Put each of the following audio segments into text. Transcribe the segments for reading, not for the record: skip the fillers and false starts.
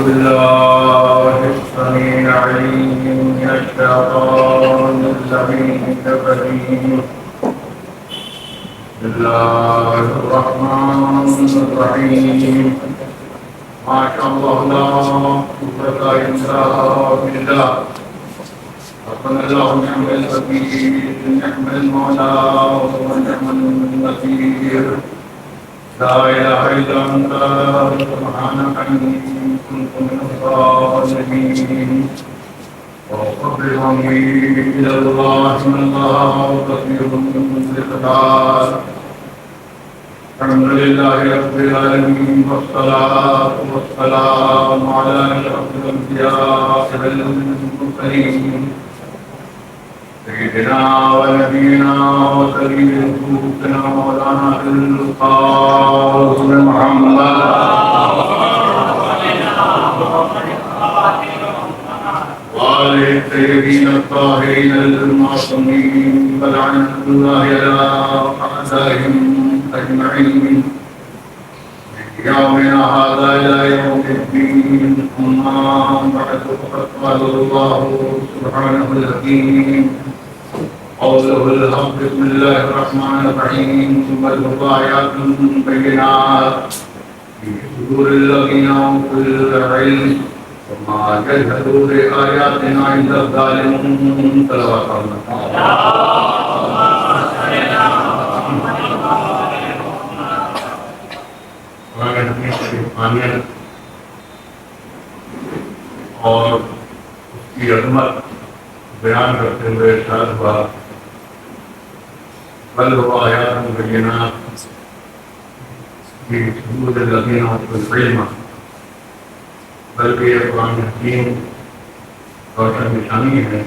بالله السميع العليم من الشيطان اللعين الرجيم. بسم الله الرحمن الرحيم. ما شاء الله لا قوة إلا بالله. حسبنا الله ونعم الوكيل، نعم المولى ونعم النصير. لا إله إلا أنت سبحانك إني كنت من الظالمين. وقبل أمري إلى الله إن الله كثير بالقتال. الحمد لله رب العالمين، والصلاة والسلام على أشرف الأنبياء والمرسلين سيدنا ونبينا وسيد قلوبنا مولانا القاسم محمد وآله الطيبين الطاهرين المعصومين، ولعنة الله على أعدائهم أجمعين يومنا هذا إلى يوم الدين. أما بعد، فقد قال الله سبحانه الحكيم قوله الحق. بسم الله الرحمن الرحيم. بل هو آيات بينات في صدور الذين أوتوا العلم وما جحدوا بآياتنا إلا الظالمون. صلوات الله. اور اس کی عظمت بیان کرتے ہوئے ارشاد ہوا بل هو آیات بینات فی صدور الذین اوتوا العلم، بلکہ یہ قرآن حکیم روشن نشانی ہے،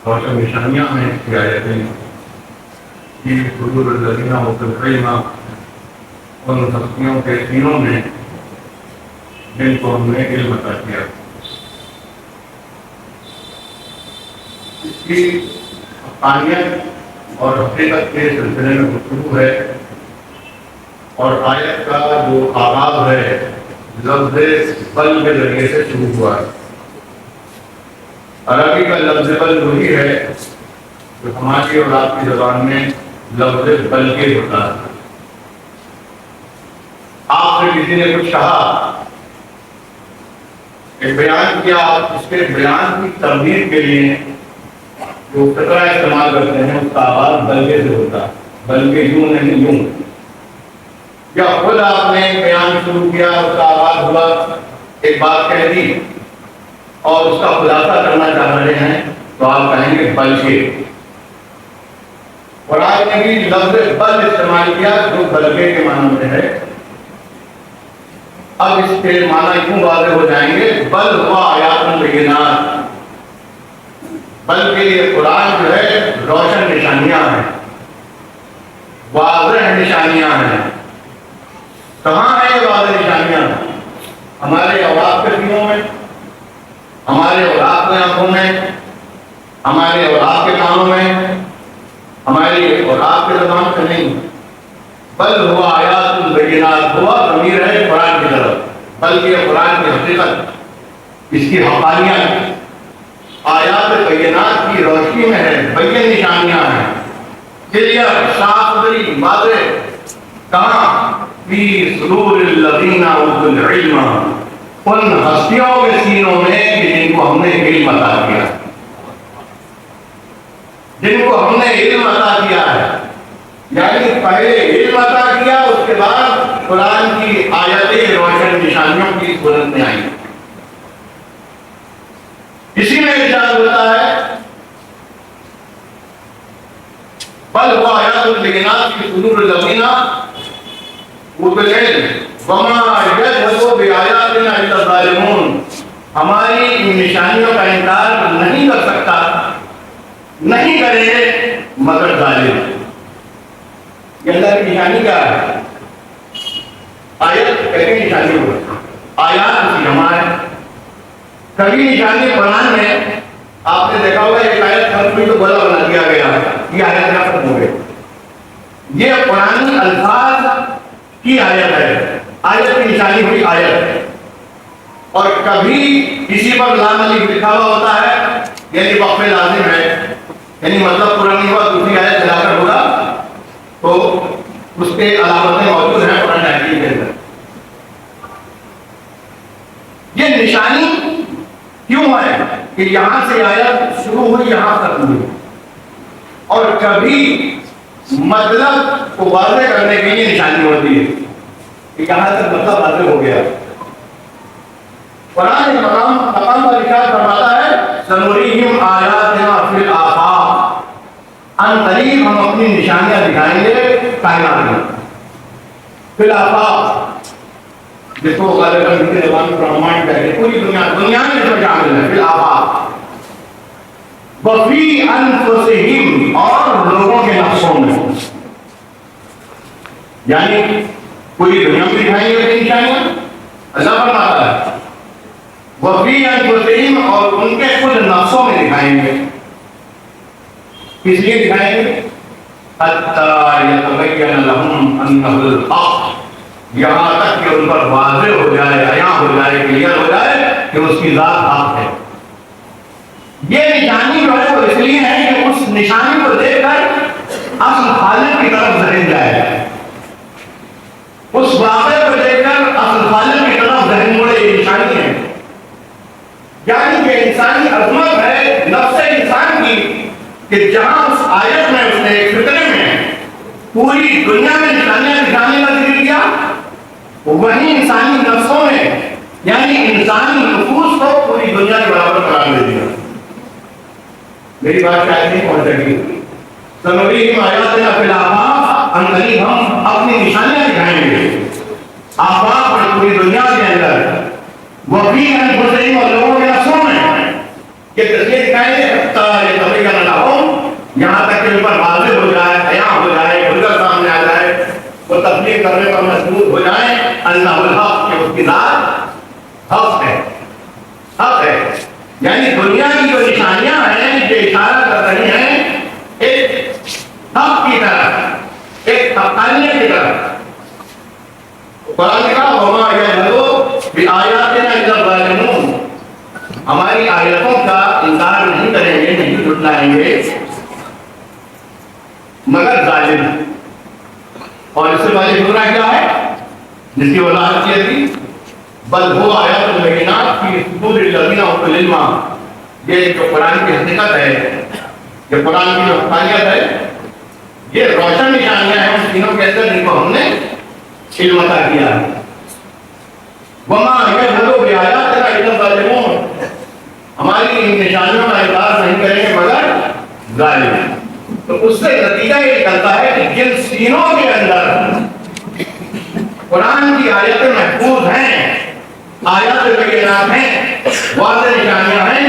روشن نشانیاں ہیں اس کی آیتیں فی صدور الذین اوتوا العلم، ان ہستیوں کے سینوں میں جن کو ہم نے علم عطا کیا. اس کی حقانیت اور حقیقت کے سلسلے میں گفتگو ہے، اور آیت کا جو آغاز ہے لفظ بل کے ذریعے سے شروع ہوا ہے. عربی کا لفظ بل وہی ہے جو ہماری اور آپ کی زبان میں لفظ بل کے ہوتا ہے. آپ سے کسی نے کچھ کہا، ایک بیان کیا، آپ اس کے بیان کی تبدیل کے لیے جو فقرہ استعمال کرتے ہیں اس کا آغاز بلکہ سے ہوتا ہے، بلکہ یوں نہیں یوں. یا خود آپ نے بیان شروع کیا، اس کا آغاز ہوا، ایک بات کہہ دی اور اس کا خلاصہ کرنا چاہ رہے ہیں تو آپ کہیں گے بلکہ. قرآن نے بھی لفظ بل استعمال کیا جو بلکہ کے معنی میں ہے. اب اس کے معنی کیوں واضح ہو جائیں گے. بل ہوا آیات بینات، بلکہ یہ قرآن جو ہے روشن نشانیاں ہیں، واضح نشانیاں ہیں. کہاں ہیں یہ واضح نشانیاں؟ ہمارے اوراق کے سینوں میں، ہمارے اوراق کی آنکھوں میں، ہمارے اوراق کے کانوں میں، ہماری اوراق کے زبان سے نہیں. بل ہوا آیات بینات، ہوا ضمیر ہے قرآن کی طرف، بلکہ قرآن کی حقیقت، اس کی حقانیت آیات بینات کی روشنی میں ہے. بین نشانیاں ہیں، کلیئر، صاف ستھری، واضح. کہاں؟ فی صدور الذین اوتوا العلم، ان ہستیوں کے سینوں میں جن کو ہم نے علم عطا کیا، جن کو ہم نے علم عطا کیا ہے. یعنی پہلے علم عطا کیا، اس کے بعد قرآن کی آیتیں روشن نشانیوں کی صورت میں آئی. اسی میں ارشاد ہوتا ہے بل هو آیات بینات فی صدور الذین اوتوا العلم وما یجحد بآیاتنا الا الظالمون. ہماری ان نشانیوں کا انکار نہیں کر سکتا، نہیں کریں گے مگر ظالم. یہ اللہ کی نشانی کیا ہے؟ آیت کبھی نشانی ہو، آیات کی جمع ہے. کبھی نشانی قرآن میں آپ نے دیکھا ہوگا ایک آیت ختم ہوئی تو گولا بنا دیا گیا، یہ آیت نہ ختم ہو گئی. یہ قرآنی الفاظ کی آیت ہے، آیت کی نشانی ہوئی آیت. اور کبھی کسی پر لام الف لکھا ہوا ہوتا ہے یعنی وقف لازم ہے، یعنی مطلب پورا نہیں ہوا دوسری آیت چلا کر ہوگا تو اس کے علامتیں موجود ہیں قرآن حکیم کے اندر۔ یہ نشانی کیوں ہے کہ یہاں سے آیت شروع ہوئی یہاں ختم ہوئی، اور کبھی مطلب کو واضح کرنے کے لیے نشانی ہوتی ہے کہ یہاں تک مطلب واضح ہو گیا۔ قرآن مقام پر ارشاد فرماتا ہے سنوریہم آیاتنا فی الآفاق، ان قریب ہم اپنی نشانیاں دکھائیں گے کائنات میں، فی الآفاق جس کو غالباً ہندی زبان میں برہمانڈ کہتے ہیں، پوری دنیا میں جو شامل ہے، فی الآفاق وفی انفسہم، اور لوگوں کے نفسوں میں، یعنی پوری دنیا میں دکھائیں گے اپنی نشانیاں، اللہ فرماتا ہے وفی انفسہم، اور ان کے خود نفسوں میں دکھائیں گے۔ کس لیے دکھائیں گے؟ حتی یتبین لہم انہ الحق، یہاں تک کہ ان پر واضح ہو جائے، عیاں ہو جائے، کلیئر ہو جائے کہ اس کی ذات حق ہے۔ یہ نشانی جو ہے وہ اس لیے ہے کہ اس نشانی کو دیکھ کر اصل خالق کی طرف ذہن جائے، اس واقعے کو دیکھ کر اصل خالق کی طرف ذہن مڑے۔ یہ نشانی ہے، یعنی کہ انسانی عظمت ہے نفس انسان کی کہ جہاں اس آیت میں اس نے ایک فطرے میں پوری دنیا میں نشانیاں دکھانے کا ذکر کیا، وہیں انسانی نفسوں میں یعنی انسانی نفوس کو پوری دنیا کے برابر قرار دے دیا۔ میری بات شاید نہیں پہنچ سکی۔ سنوریہم آیاتنا فی الآفاق، ان قریب ہم اپنی نشانیاں دکھائیں گے آفاق اور پوری دنیا کے اندر، وفی انفسہم، اور لوگوں کے نفسوں میں یہ تصویر دکھائیں گے حتی یتبین لہم، یہاں تک کہ ان پر واضح ہو جائے، عیاں ہو جائے، کھل سامنے آ جائے، وہ تبلیغ کرنے پر مجبور ہو جائیں انہ الحق، کہ اس کی ذات حق ہے، حق ہے۔ یعنی دنیا کی جو نشانیاں ہیں جو اشارہ کر رہی ہیں ایک حق کی طرف، ایک حقانیت کی طرف۔ قرآن نے کہا وما یجحدوا بآیاتنا الا الظالمون، ہماری آیتوں کا انکار نہیں کریں گے، نہیں جھٹلائیں گے مگر ظالم۔ اور اس سے پہلے سورہ کیا ہے جس کی وضاحت کی تھی؟ بل هو آیات بینات فی صدور الذین اوتوا العلم، یہ جو قرآن کی حقیقت ہے، یہ قرآن کی جو حقانیت ہے، یہ روشن نشانیاں ہیں ان تینوں کے اندر جن کو ہم نے علم عطا کیا ہے۔ وما یجحدوا بآیاتنا الا الظالمون، ہماری ان نشانیوں کا انکار نہیں کریں گے مگر ظالم۔ تو اس سے نتیجہ یہ نکلتا ہے کہ جن سینوں کے اندر قرآن کی آیتیں محفوظ ہیں، آیات بینات ہیں، واضح نشانیاں ہیں،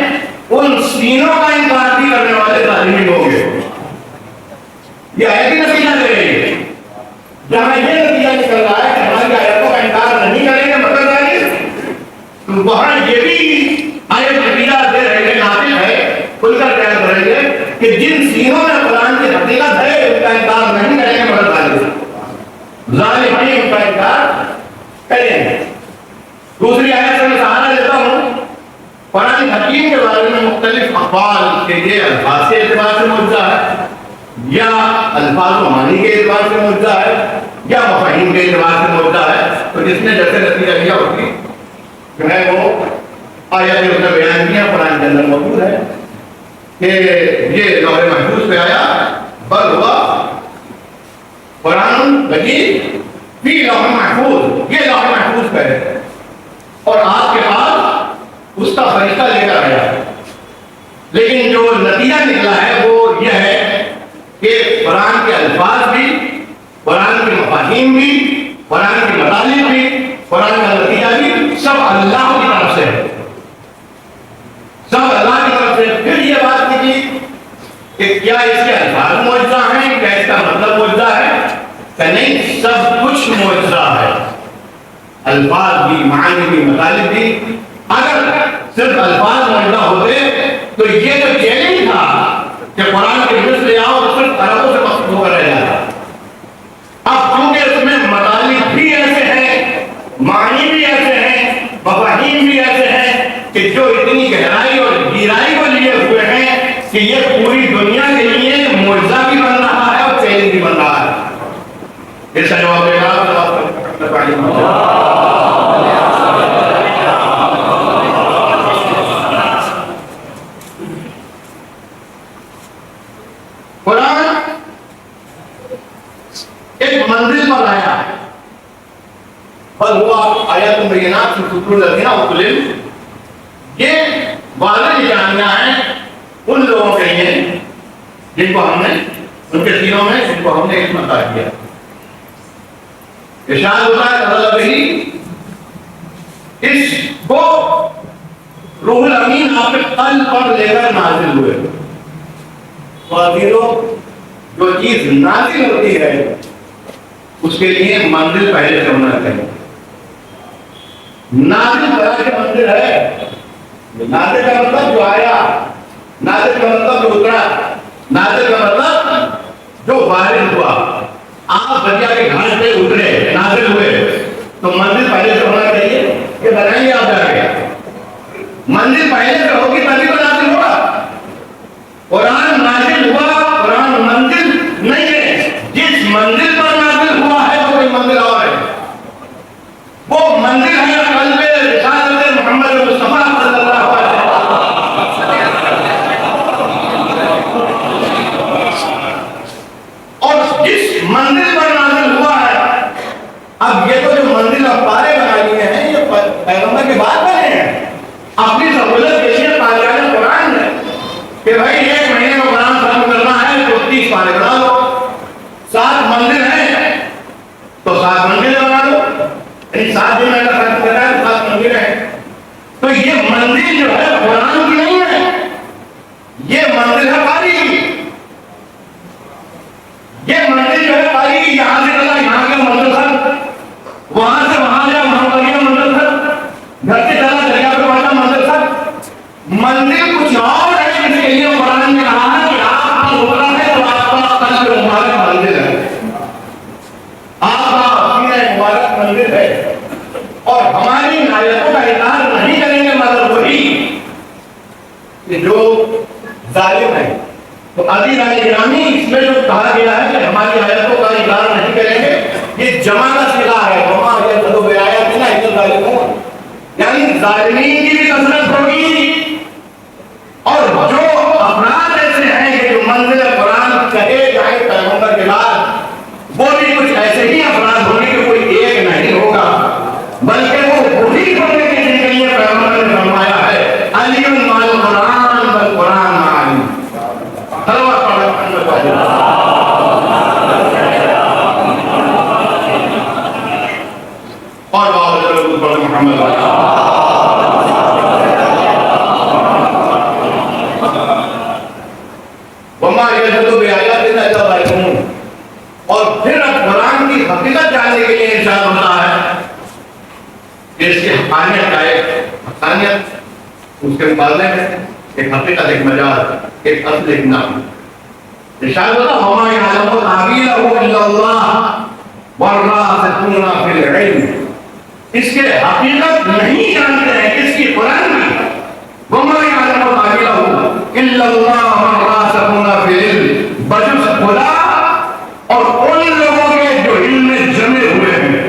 ان سینوں کا انکار بھی کرنے والے ظالم ہوں گے۔ یہ آیت نتیجہ دے رہی ہے، جہاں یہ نتیجہ نکل رہا ہے کہ ہماری آیتوں کا انکار نہیں کریں گے مگر ظالم، تو وہاں یہ بھی آیت نتیجہ دے رہے ہیں، ناطق ہے، کھل کر بیان کریں گے کہ جن سینوں میں قرآن کی حقیقت ہے اس کا انکار نہیں کریں گے مگر ظالم، ظالم ہی ان کا انکار کریں گے۔ دوسری آیت سے میں سہارا لیتا ہوں، قرآن حکیم کے بارے میں مختلف اقوال کے یہ الفاظ کے اعتبار سے معجزہ ہے، یا الفاظ و معنی کے اعتبار سے معجزہ ہے، یا مفاہیم کے اعتبار سے معجزہ ہے۔ تو جس نے جیسے نتیجہ لیا ہوگی جو ہے وہ آیت جو بیان کیا قرآن کے اندر موجود ہے کہ یہ لوح محفوظ پہ آیا، بل ہوا قرآن مجید فی لوح محفوظ، یہ لوح محفوظ پہ ہے، اور آپ کے پاس اس کا فرشتہ لے کر آیا۔ لیکن جو نتیجہ نکلا ہے وہ یہ ہے کہ قرآن کے الفاظ بھی، قرآن کے مفاہیم بھی، قرآن کے مطالب بھی، قرآن کا نتیجہ بھی سب اللہ کی طرف سے ہے، سب اللہ کی طرف سے۔ پھر یہ بات کی کہ کیا اس کے الفاظ معجزہ ہیں، کیا اس کا مطلب معجزہ ہے؟ کہ نہیں، سب کچھ معجزہ ہے، الفاظ بھی، معنی بھی، مطالب بھی۔ اگر صرف الفاظ معجزہ ہوتے تو یہ جو چیلنج تھا کہ قرآن کے حفظ لے آؤ تو صرف عربوں سے مقصود ہو کر رہ جاتا۔ اب چونکہ اس میں مطالب بھی ایسے ہیں، معنی بھی ایسے ہیں، مفاہیم بھی ایسے کہ جو اتنی گہرائی اور گہرائی کو لیے ہوئے ہیں کہ یہ پوری دنیا کے لیے معجزہ بھی بن رہا ہے اور چیلنج بھی بن رہا ہے. اس کا جواب دے گا قرآن ایک منزل پر آیا ہے. بل ہوا آیات بینات فی صدور الذین اوتوا العلم. یہ واضح نشانیاں ہیں ان لوگوں کے لیے جن کو ہم نے ان کے سینوں میں جن کو ہم نے علم عطا کیا. ارشاد ہوتا ہے اللہ بھی اس کو روح الامین آپ کے قلب پر لے کر نازل ہوئے. جو چیز نازل ہوتی ہے اس کے لیے منزل پہلے سے ہونا چاہیے. نازل طرح کے منزل ہے. نازل کا مطلب جو آیا, نازل کا مطلب جو اترا, نازل کا مطلب جو وارد ہوا. آپ دریا کے گھاٹ پہ اترے, نازل ہوئے, تو منزل پہلے سے ہونا چاہیے. یہ بتائیں گے آپ جا کے منزل پہلے سے ہوگی تبھی تو نازل ہوگا. قرآن نازل ہوا, قرآن منزل نہیں ہے. جس منزل پر نازل ہوا ہے وہ کوئی منزل اور ہے. وہ منزل ہے قلب رسالت محمد مصطفیٰ صلی اللہ علیہ وسلم. اور جس منزل پر نازل ہوا ہے, اب یہ تو جو منزل اب پارے بنا لیے ہیں یہ پیغمبر کے بعد بنے ہیں. اپنی سہولت کے لیے پارے قرآن ہے کہ بھائی ایک مہینے میں قرآن ختم کرنا ہے تو 30 پارے بنا لو. 7 منزل ہیں تو 7 منزل بنا لو. 7 دن میں ختم کرنا ہے تو 7 منزل ہیں. تو یہ منزل جو ہے قرآن کی نہیں ہے, یہ منزل ہے قاری کی. یہ منزل جو ہے قاری کی. یہاں سے چلا یہاں کا منزل تھا, وہاں سے وہاں جا وہاں کا منزل تھا, گھر سے چلا دریا پہ پہنچا منزل تھا. منزل کچھ اور ہے جس کے لیے قرآن نے کہا ہے کہ آپ کا اترا ہے تو آپ کا قلب مبارک منزل ہے, آپ کا سینہ مبارک منزل ہے. اور ہماری آیتوں کا انکار نہیں کریں گے مگر وہی کہ جو ظالم ہے. تو عزیز گرامی اس میں جو کہا گیا ہے کہ ہماری آیتوں کا انکار نہیں کریں گے, یہ جمع کا صیغہ ہے. وما یذکر بآیاتنا الا الظالمون, یعنی ظالمین کی بھی کثرت ہوگی. اور جو افراد ایسے ہیں کہ جو منزل قرآن کہے جائیں پیغمبر کے بعد, وہ بھی کچھ ایسے ہی افراد ہونے کے کوئی ایک نہیں ہوگا, بلکہ وہ وہی ہونے کے جن کے لیے پیغمبر نے فرمایا ہے علی مع القرآن والقرآن معی. تلاوت پڑھیں اور بابا محمد وما یذکر بآیاتنا الا الظالمون. اور پھر اب قرآن کی حقیقت جاننے کے لیے ارشاد ہوتا ہے کہ اس کی حقانیت کا ایک حقانیت, اس کے مقابلے میں ایک حقیقت, ایک مجاز, ایک اصل, ایک نام. ارشاد ہوتا ہے وما یعلم تأویلہ الا اللہ والراسخون فی العلم. اس کے حقیقت نہیں جانتے ہیں اس کی قرآن کی. وما یعلم تأویلہ الا اللہ والراسخون فی العلم, بجز خدا اور ان لوگوں کے جو علم میں جمے ہوئے ہیں.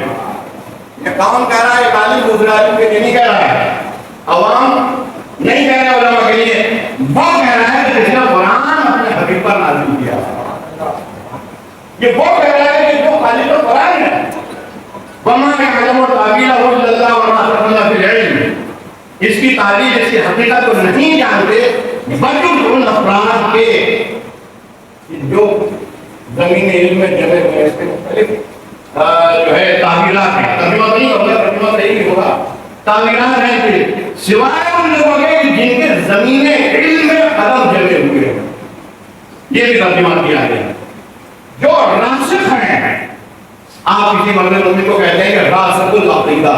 یہ کون کہہ رہا ہے؟ ایک عالم دوسرے عالم کے لیے نہیں کہہ رہا ہے, عوام نہیں کہہ رہا علماء کے لیے. وہ کہہ رہا ہے کہ جس نے قرآن اپنے حبیب پر نازل کیا. یہ وہ کہہ رہا ہے کہ جو خالق قرآن ہے. وما یعلم تأویلہ الا اللہ والراسخون فی العلم, اس کی تعبیر, اس کی حقیقت کو نہیں جانتے بجز ان افراد کے جو زمین علم میں جمے ہوئے. اس کے مختلف جو ہے تعبیرات ہیں. ترجمہ نہیں ہوگا, ترجمہ صحیح نہیں ہوگا, تعبیرات ہیں کہ سوائے ان لوگوں کے جن کے زمین علم میں قدم جمے ہوئے ہیں. یہ بھی ترجمہ کیا گیا. جو راسخ ہیں, آپ کسی مذہب کو کہتے ہیں کہ راسخ العقیدہ,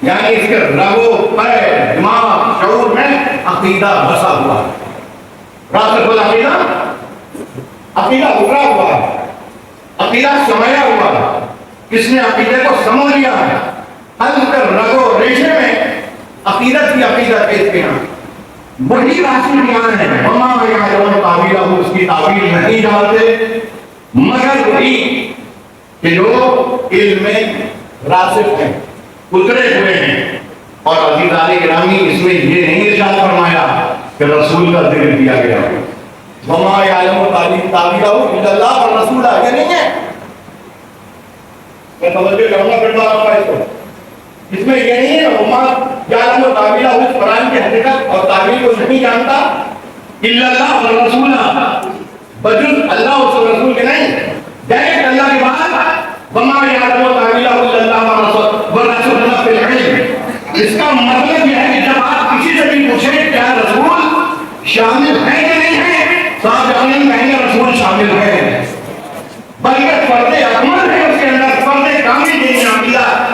یعنی اس کے رگو پے دماغ شعور میں عقیدہ بسا ہوا ہے. راسخ العقیدہ, عقیدہ ابھرا ہوا ہے, عقیدہ سمایا ہوا ہے. کس نے عقیدے کو سمو لیا ہے, قلب کے رگو ریشے میں عقیدت کی عقیدت ہے اس کے یہاں، وہی راشد بیان ہے، وما یعلم تاویلہ، اس کی تعویل نہیں جانتے مگر وہی کہ جو علم میں راسخ ہیں، اترے ہوئے ہیں۔ اور عزیزان گرامی، اس میں یہ نہیں ارشاد فرمایا کہ رسول کا ذکر کیا گیا ہے، وما یعلم تاویلہ الا اللہ، اور رسول آگے نہیں ہے۔ میں توجہ کروں گا پھر بات آپ کو، اس میں یہ نہیں ہے وما یعلم تاویلہ، اس قرآن کی حقیقت اور تعویل کو نہیں جانتا الا اللہ والرسول، بجز اللہ اور رسول کے نہیں، ڈائریکٹ اللہ کی بات وما یعلم تاویلہ الا اللہ والرسول فی العلم۔ اس کا مطلب یہ ہے کہ جب آپ کسی سے بھی پوچھیں کیا رسول شامل ہے کہ نہیں ہے، تو آپ یقیناً کہیں گے رسول شامل ہے، بلکہ فرد اکمل ہے اس کے اندر، فرد کامل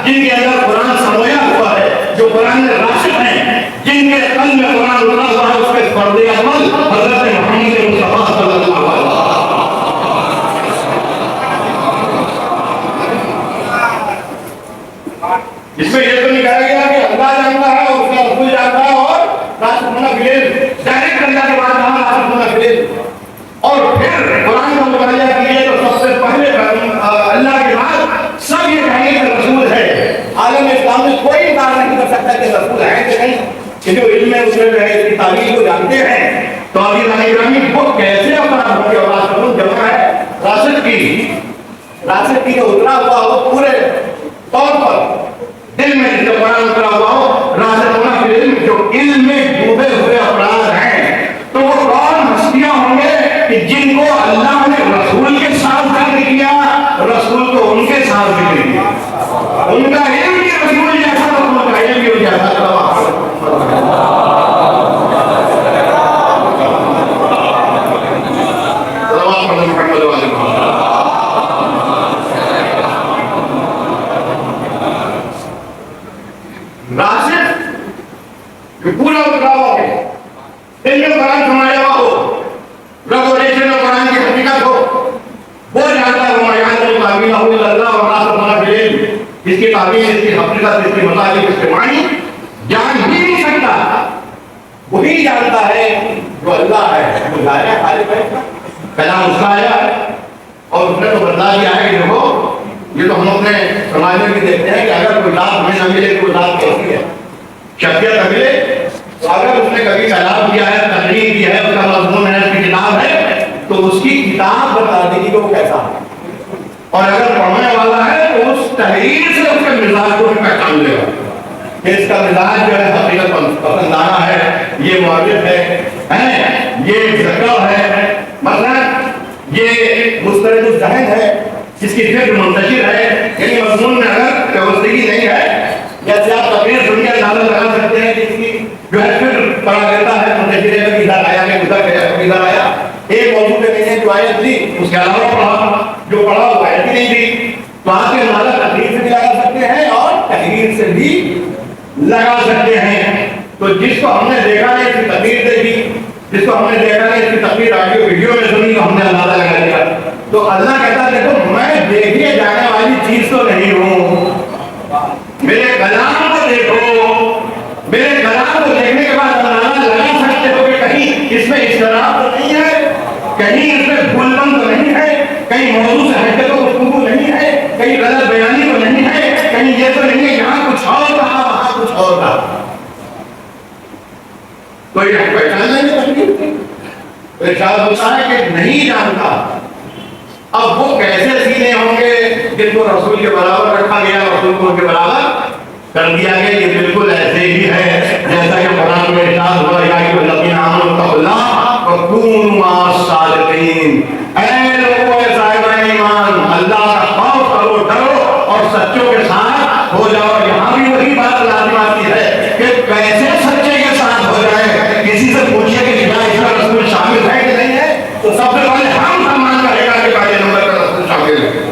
جن کے اندر قرآن سمویا ہوا ہے، جو قرآن میں راشد ہیں، جن کے قلب میں قرآن اترا ہوا ہے، اس کے فرد اکمل حضرت محمد مصطفیٰ صلی اللہ علیہ وسلم۔ اس میں یہ تو نہیں کہا گیا کہ اللہ جانتا ہے اور اس کا رسول جانتا ہے اور راشد ہونا فیل، ڈائریکٹ اللہ کے بعد کہا راشد ہونا فیل، اور پھر قرآن کا مطالعہ کیجیے تو سب سے پہلے اللہ کے بعد سب یہ کہیں گے کہ رسول ہے۔ عالم اسلام میں کوئی انکار نہیں کر سکتا کہ رسول ہے کہ نہیں، کہ جو علم میں اترے ہوئے ہیں، اس کی تعبیر کو جانتے ہیں۔ تو ابھی رامی وہ کیسے افراد ہوں گے، اور راشد جمع ہے راشد کی جو اترا ہوا ہو پورے طور پر دل میں جو قرآن اترا ہوا ہو، راشد ہونا پھر علم، جو علم میں ڈوبے ہوئے افراد ہیں، تو وہ کون ہستیاں ہوں گے کہ جن کو اللہ نے رسول کے ساتھ ذکر کیا، رسول کو ان کے ساتھ ذکر کیا، ان کا علم بھی رسول جیسا، رسول کا علم بھی جیسا۔ راشد جو پورا اترا ہوا ہے، دل میں قرآن سمایا ہوا ہو، ریگولیشن اور قرآن کی حقیقت ہو، وہ جانتا ہے وما یعلم تاویلہ الا اللہ والراسخون فی العلم، اس کی تعبیر، اس کی حقیقت، اس کی مطالب، اس کے معنی جان ہی نہیں سکتا، وہی جانتا ہے جو اللہ ہے، جو لایا خالق ہے، کلام اس کا آیا ہے، اور اس نے تو بتا دیا ہے کہ دیکھو یہ تو ہم اپنے سماج میں بھی دیکھتے ہیں کہ اگر کوئی ذات ہمیں نہ ملے تو ذات کیسی ہے، شخصیت نہ ملے تو اگر اس نے کبھی کلام کیا ہے، تقریر کی ہے، اس کا مضمون ہے، اس کی کتاب ہے، تو اس کی کتاب بتا دے گی کہ وہ کیسا ہے، اور اگر پڑھنے والا ہے تو اس تحریر سے اس کے مزاج کو بھی پہچان لے گا کہ اس کا مزاج جو ہے حقیقت پسندانہ ہے، یہ معجب ہے، یہ ذکر ہے، مثلا یہ مسترد الذہن ہے، جس کی فکر منتشر ہے، یعنی مضمون میں اگر پیوستگی نہیں ہے، جیسے آپ تقریر سن کے اندازہ لگا سکتے ہیں کہ اس کی جو ہے فکر پڑا دیتا ہے، منتشر ہے کہ ادھر آیا کہ ادھر گیا کہ ادھر آیا، ایک موضوع پہ نہیں ہے جو آیت تھی اس کے علاوہ پڑھا، جو پڑھا وہ آیت ہی نہیں تھی، تو آپ کے اندازہ تقریر سے بھی لگا سکتے ہیں اور تحریر سے بھی لگا سکتے ہیں۔ تو جس کو ہم نے دیکھا ہے اس کی تقریر دیکھی، جس کو ہم نے دیکھا ہے اس کی تقریر آڈیو ویڈیو میں سنی، تو ہم نے اندازہ لگا لیا، تو اللہ کہتا ہے دیکھو میں دیکھیے جانے والی چیز تو نہیں ہوں، میرے کلام کو دیکھو، میرے کلام کو دیکھنے کے بعد اندازہ لگا سکتے ہو کہ کہیں اس میں اضطراب تو نہیں ہے، کہیں اس میں بھول بم تو نہیں ہے، کہیں موضوع سے ہٹ کے تو گفتگو نہیں ہے، کہیں غلط بیانی تو نہیں ہے، کہیں یہ تو نہیں ہے یہاں کچھ اور کہا وہاں کچھ اور کہا، تو یہ پہچان لیں گے تقریر کی، تو ارشاد ہوتا ہے کہ نہیں جانتا۔ اب وہ کیسے سینے ہوں گے جن کو رسول کے برابر رکھا گیا، رسول کو ان کے برابر کر دیا گیا، یہ بالکل ایسے ہی ہے جیسا کہ قرآن میں ارشاد ہوا یا ایھا الذین آمنوا اتقوا اللہ وکونوا مع الصادقین، اے لوگوں کے صاحبان ایمان اللہ کا خوف کرو، ڈرو اور سچوں کے ساتھ ہو جاؤ۔ یہاں بھی وہی بات لازم آتی ہے کہ کیسے سچے کے ساتھ ہو جائے، کسی سے پوچھے کہ کیا اس کا رسول شامل ہے کہ نہیں ہے، تو سب سے پہلے ہم سمان کرے گا کہ پہلے نمبر کا رسول شامل ہے،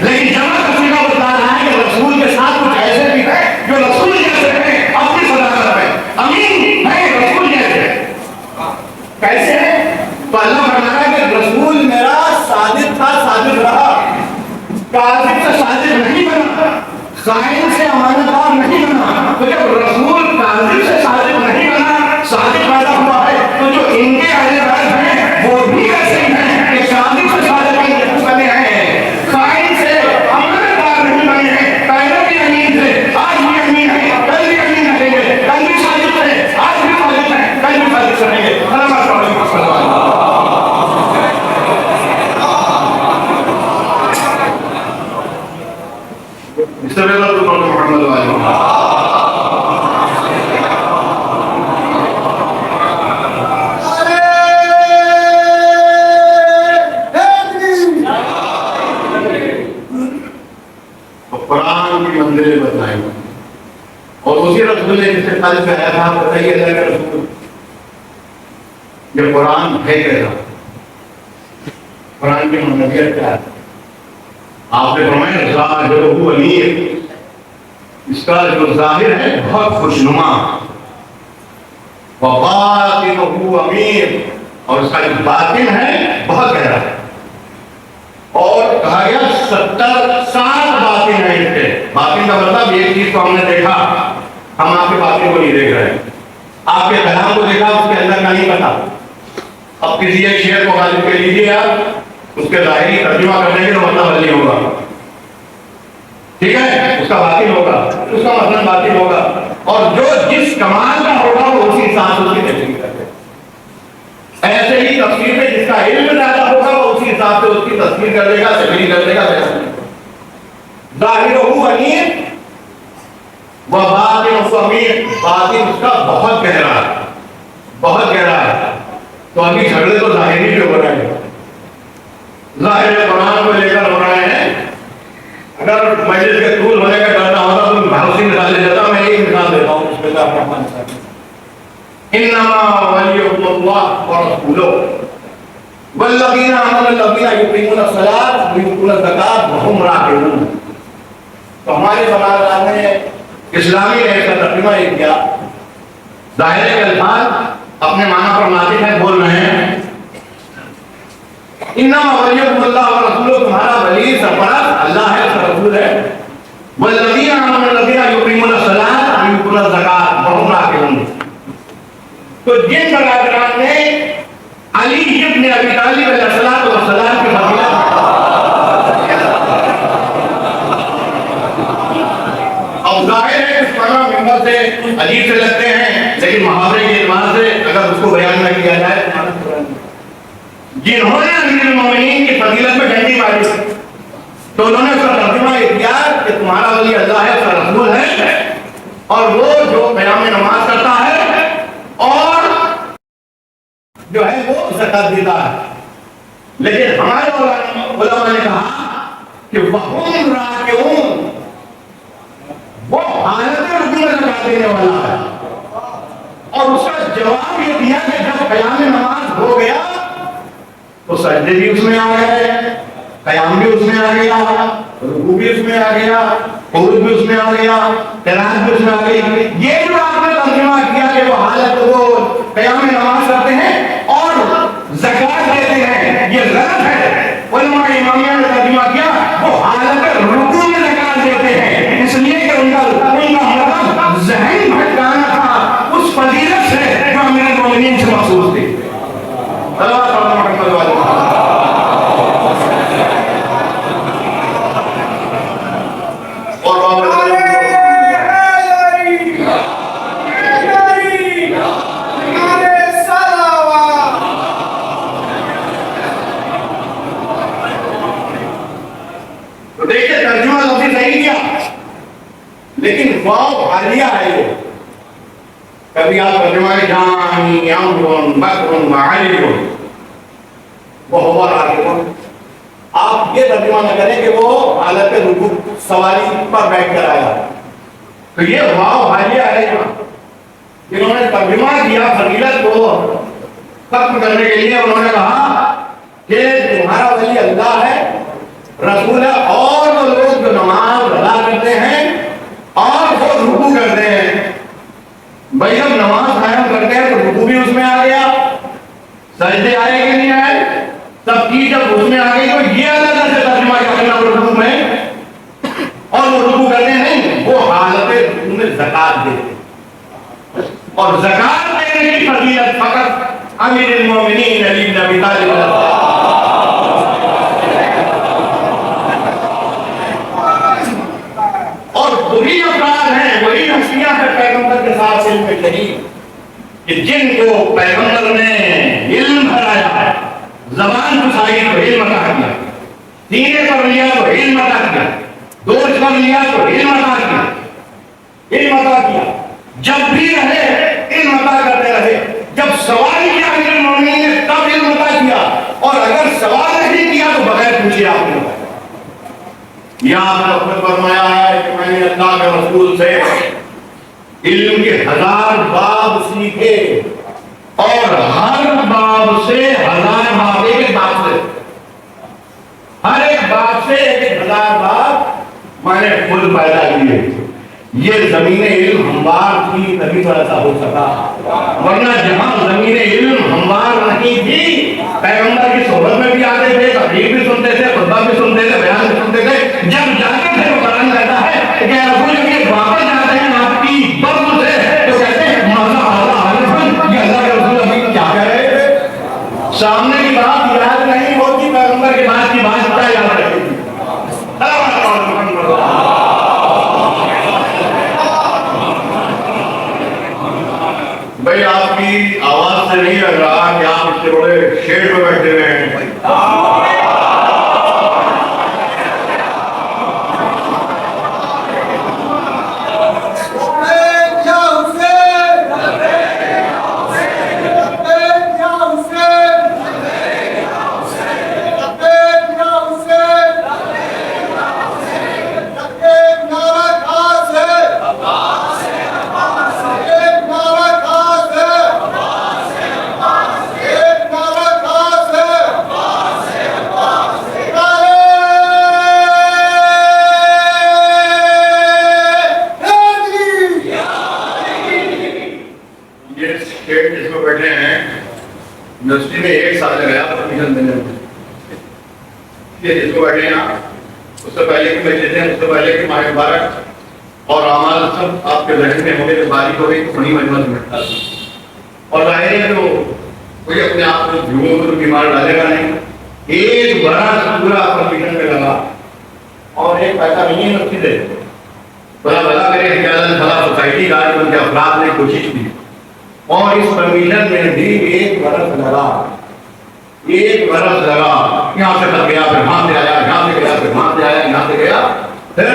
لیکن جمع کسیدہ بتا رہا ہے کہ رسول کے ساتھ کچھ ایسے بھی ہے جو رسول جیسے ہیں، اپنی صداقت میں امین ہے، رسول جیسے کیسے ہیں؟ تو اللہ فرمایا کہ رسول میرا صادق تھا، صادق رہا، کاذب سے صادق نہیں بنا، خائن سے امانت دار نہیں بنا۔ تو جب رسول کاذب قلب میں آیا تھا بتائیے اللہ کے رسول یہ قرآن ہے کیسا؟ قرآن کی منظریت کیا ہے؟ آپ نے فرمایا ظاہرہ امیر، اس کا جو ظاہر ہے بہت خوشنما، وباطنہ امیر، اور اس کا جو باطن ہے بہت گہرا ہے. اور کہا گیا 60 باطن ہیں اس کے. باطن کا مطلب ایک چیز کو ہم نے دیکھا، ہم آپ کے باطن کو نہیں دیکھ رہے ہیں. آپ کے کلام کو دیکھا، اس کے اندر کا نہیں پتا. اب کسی ایک شعر کو غالب کر لیجیے آپ، اس کے ظاہری ترجمہ کرنے کے تو مطلب نہیں ہوگا، ٹھیک ہے؟ اس کا باطن ہوگا، اس کا مطلب باطن ہوگا، اور جو جس کمال کا ہوگا وہ اسی حساب سے اس کی تفسیر کرے. ایسے ہی تفسیر میں جس کا علم زیادہ ہوگا وہ اسی حساب سے اس کی تفسیر کر دے گا، تشریح کر دے گا. ظاہرہ امیر وباطنہ امیر، باطن اس کا بہت گہرا ہے، بہت گہرا ہے. تو ابھی جھگڑے تو ظاہری جو ہو رہے ہیں، ظاہر قرآن کو لے کر ہو رہے ہیں. اگر مجلس کے طول ہونے کا کرنا ہوتا تو بہت سی مثالیں دیتا. میں ایک مثال دیتا ہوں بسم اللہ الرحمن الرحیم. انما ولیکم اللہ ورسولہ والذین آمنوا الذین یقیمون الصلاۃ ویؤتون الزکاۃ وہم راکعون. تو ہمارے سماج نے اسلامی نے اس کا ترجمہ یہ کیا، ظاہر کے الفاظ اپنے معنی پر ناطق ہے، بول رہے ہیں انما ولیکم اللہ ورسولہ، تمہارا ولی سرپرست اللہ ہے، اس کا رسول ہے. والذین آمنوا الذین یقیمون الصلاۃ ویؤتون الزکاۃ وہم راکعون. تو جن برادران نے علی ابن ابی طالب علیہ الصلوۃ والسلام کی فضیلت اب ظاہر ہے اس پڑھنا ممبر سے عجیب سے لگتے ہیں، لیکن محاورے کے اعتبار سے اگر اس کو بیان نہ کیا جائے، جنہوں نے امیر المومنین کی فضیلت میں ڈنڈی ماری تو انہوں نے اس کا ترجمہ یہ کیا کہ تمہارا ولی اللہ ہے، اس کا رسول ہے، اور وہ جو قیام نماز کرتا ہے اور جو ہے وہ زکات دیتا ہے. لیکن ہمارے علماء نے کہا کہ وہم راکعون، وہ حالت رکوع میں زکات دینے والا ہے. اور اس کا جواب یہ دیا کہ جب قیام نماز ہو گیا تو سجدے بھی اس میں آ گئے، قیام بھی اس میں آ گیا، رکوع بھی اس میں آ گیا، قعود بھی اس میں آ گیا، قرات بھی اس میں آ گئی. یہ جو آپ نے ترجمہ کیا کہ وہ حالت وہ قیام نماز کرتے ہیں اور زکات دیتے ہیں، یہ غلط ہے. علماء امامیہ نے ترجمہ کیا وہ حالت رکوع میں زکات دیتے ہیں، اس لیے کہ ان کا مطلب ذہن بھٹکانا تھا اس فضیلت سے جو امیر المومنین سے مخصوص تھی. دیکھیے ترجمہ لفظی صحیح کیا، لیکن واو حالیہ ہے. یہ کبھی آپ ترجمہ جانی امر بکر وعلی وہو راکع، آپ یہ ترجمہ نہ کریں کہ وہ حالت رکوع سواری پر بیٹھ کر آیا. تو یہ واو حالیہ ہے. جنہوں نے ترجمہ کیا فضیلت کو ختم کرنے کے لیے، انہوں نے کہا کہ تمہارا ولی اللہ ہے، رسول ہے، اور وہ لوگ جو نماز ادا کرتے ہیں اور وہ رکوع کرتے ہیں. بھائی جب نماز قائم کرتے ہیں تو رکوع بھی اس میں آ گیا، سجدے آئے کہ نہیں آئے، سب چیز جب اس میں آ گئی تو یہ الگ سے ترجمہ کرنا رکوع میں، اور وہ رکوع کرتے نہیں، وہ حالت رکوع میں زکات دیتے. اور زکات دینے کی فضیلت فقط امیر المومنین علی بن ابی طالب اور وہی افراد ہیں، وہی ہستیاں ہیں پیغمبر کے ساتھ علم میں شریک، کہ جن کو پیغمبر نے علم بھرایا، زبان پھسائی تو علم عطا کیا، سینے پر لیا تو علم عطا کیا، دوست پر لیا تو علم عطا کیا، علم عطا کیا. جب بھی رہے علم عطا کرتے رہے. جب سوال کیا امیر المومنین نے تب علم عطا کیا، اور اگر سوال نہیں کیا تو بغیر پوچھے آپ نے بتایا. یہاں پر فرمایا ہے کہ میں نے اللہ کے رسول سے علم کے 1000 باب سیکھے اور ہر باب سے 1000 باب، ایک باب سے، ہر ایک باب سے 1000 باب میں نے خود پیدا کیے۔ یہ زمین علم ہموار تھی تبھی تو ایسا ہو سکا، ورنہ جہاں زمین علم ہموار نہیں تھی پیغمبر کی صحبت میں بھی آتے تھے، تقریر بھی سنتے تھے، خطبہ بھی سنتے تھے، بیان بھی سنتے تھے۔ جب جاتے تھے تو قرآن کہتا ہے کہ اے رسول جب یہ واپس جاتے ہیں آپ کی بطن سے تو کہتے ہیں ماذا اعلیٰ عالم، یہ اللہ کے رسول ابھی کیا کہہ رہے تھے؟ سامنے کی بات یاد نہیں ہوتی، پیغمبر کے بعد کی بات کیا یاد رکھے گی؟ بھئی آپ کی آواز سے نہیں لگ رہا کہ آپ اس سے بڑے شیڈ میں بیٹھے ہوئے ہیں۔ یونیورسٹی میں 1 سال لگایا پرمیشن دینے میں، یہ جس کو بیٹھے ہیں آپ، اس سے پہلے کی مسجدیں، اس سے پہلے کی ماہ مبارک اور اعمال سب آپ کے ذہن میں ہوں گے، جب باری ہو گئی تو بڑی مجموعہ میں بیٹھتا تھا، اور ظاہر ہے تو کوئی اپنے آپ کو جھوموں کو بیمار ڈالے گا نہیں۔ 1 برس پورا پرمیشن میں لگا اور 1 پیسہ نہیں ہے مسجد ہے، بڑا بھلا کرے حجازت بھلا سوسائٹی کا ان کے افراد نے کوشش کی، اور اس پرمیشن میں بھی 1 برس لگا، 1 برس لگا، یہاں سے تک گیا، پھر وہاں سے آیا، یہاں سے گیا، پھر وہاں سے آیا، یہاں سے گیا، پھر